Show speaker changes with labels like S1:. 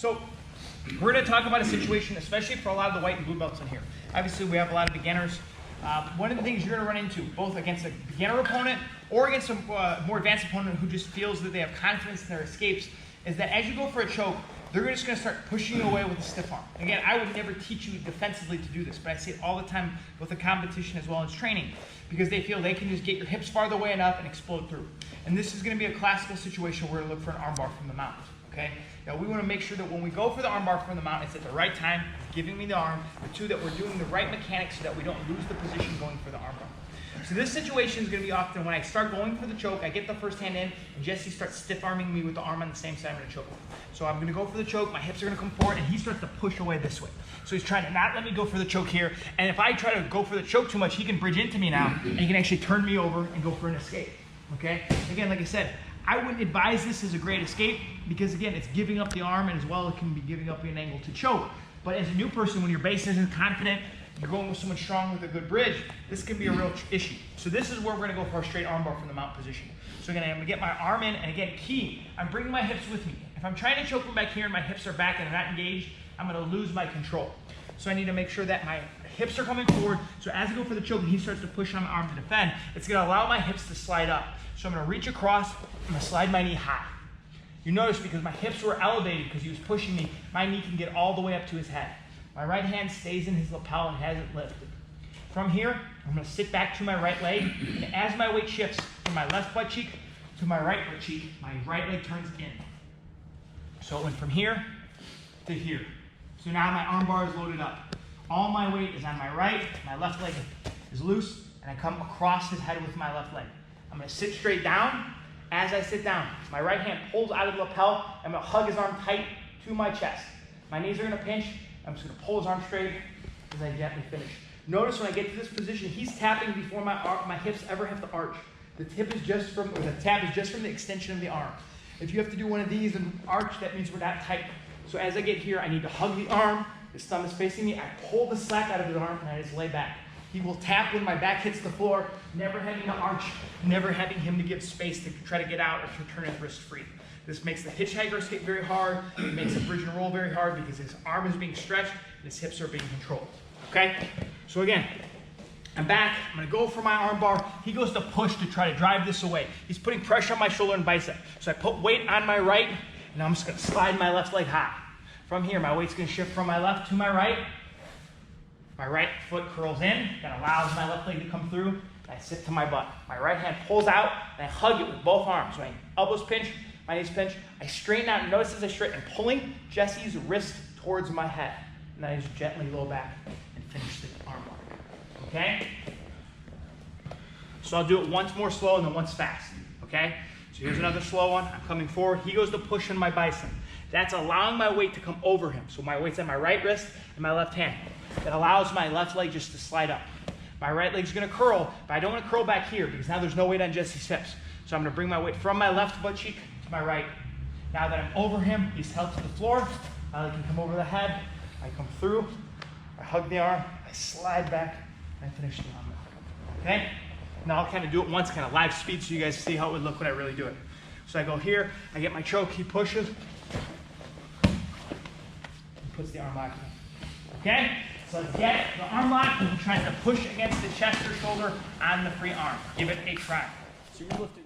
S1: So we're going to talk about a situation, especially for a lot of the white and blue belts in here. Obviously, we have a lot of beginners. One of the things you're going to run into, both against a beginner opponent or against a more advanced opponent who just feels that they have confidence in their escapes, is that as you go for a choke, they're just going to start pushing you away with a stiff arm. Again, I would never teach you defensively to do this, but I see it all the time with the competition as well as training, because they feel they can just get your hips farther away enough and explode through. And this is going to be a classical situation where we're going to look for an armbar from the mount. Okay? Now we want to make sure that when we go for the armbar from the mount, it's at the right time, it's giving me the arm, but two, that we're doing the right mechanics so that we don't lose the position going for the armbar. So this situation is going to be often when I start going for the choke, I get the first hand in, and Jesse starts stiff arming me with the arm on the same side I'm going to choke with. So I'm going to go for the choke, my hips are going to come forward, and he starts to push away this way. So he's trying to not let me go for the choke here, and if I try to go for the choke too much, he can bridge into me now, and he can actually turn me over and go for an escape. Okay? Again, like I said, I wouldn't advise this as a great escape because, again, it's giving up the arm, and as well it can be giving up an angle to choke. But as a new person, when your base isn't confident, you're going with someone strong with a good bridge, this can be a real issue. So this is where we're going to go for a straight armbar from the mount position. So again, I'm going to get my arm in, and again, key, I'm bringing my hips with me. If I'm trying to choke from back here and my hips are back and they're not engaged, I'm going to lose my control. So I need to make sure that my hips are coming forward. So as I go for the choke and he starts to push on my arm to defend, it's going to allow my hips to slide up. So I'm going to reach across, I'm going to slide my knee high. You notice because my hips were elevated because he was pushing me, my knee can get all the way up to his head. My right hand stays in his lapel and hasn't lifted. From here, I'm going to sit back to my right leg, and as my weight shifts from my left butt cheek to my right butt cheek, my right leg turns in. So it went from here to here. So now my arm bar is loaded up. All my weight is on my right, my left leg is loose, and I come across his head with my left leg. I'm going to sit straight down. As I sit down, my right hand pulls out of the lapel. I'm going to hug his arm tight to my chest. My knees are going to pinch. I'm just going to pull his arm straight as I gently finish. Notice when I get to this position, he's tapping before my hips ever have to arch. The tap is just from the extension of the arm. If you have to do one of these and arch, that means we're not tight. So as I get here, I need to hug the arm. His thumb is facing me. I pull the slack out of his arm and I just lay back. He will tap when my back hits the floor, never having to arch, never having him to give space to try to get out or to turn his wrist free. This makes the hitchhiker escape very hard. It makes the bridge and roll very hard because his arm is being stretched and his hips are being controlled. Okay? So again, I'm back. I'm going to go for my arm bar. He goes to push to try to drive this away. He's putting pressure on my shoulder and bicep. So I put weight on my right, and I'm just going to slide my left leg high. From here, my weight's going to shift from my left to my right. My right foot curls in. That allows my left leg to come through. I sit to my butt. My right hand pulls out, and I hug it with both arms. My elbows pinch, my knees pinch. I straighten out. Notice as I straighten, I'm pulling Jesse's wrist towards my head. And then I just gently low back and finish the armbar. Okay? So I'll do it once more slow and then once fast. Okay? So here's another slow one. I'm coming forward. He goes to push on my bicep. That's allowing my weight to come over him. So my weight's on my right wrist and my left hand. That allows my left leg just to slide up. My right leg's going to curl, but I don't want to curl back here because now there's no weight on Jesse's hips. So I'm going to bring my weight from my left butt cheek to my right. Now that I'm over him, he's held to the floor. My leg can come over the head. I come through. I hug the arm. I slide back. And I finish the arm. Okay? Now I'll kind of do it once, kind of live speed, so you guys see how it would look when I really do it. So I go here. I get my choke. He pushes. He puts the arm lock in. Okay? So let's get the arm lock, and he tries to push against the chest or shoulder on the free arm. Give it a try. So you're lifting.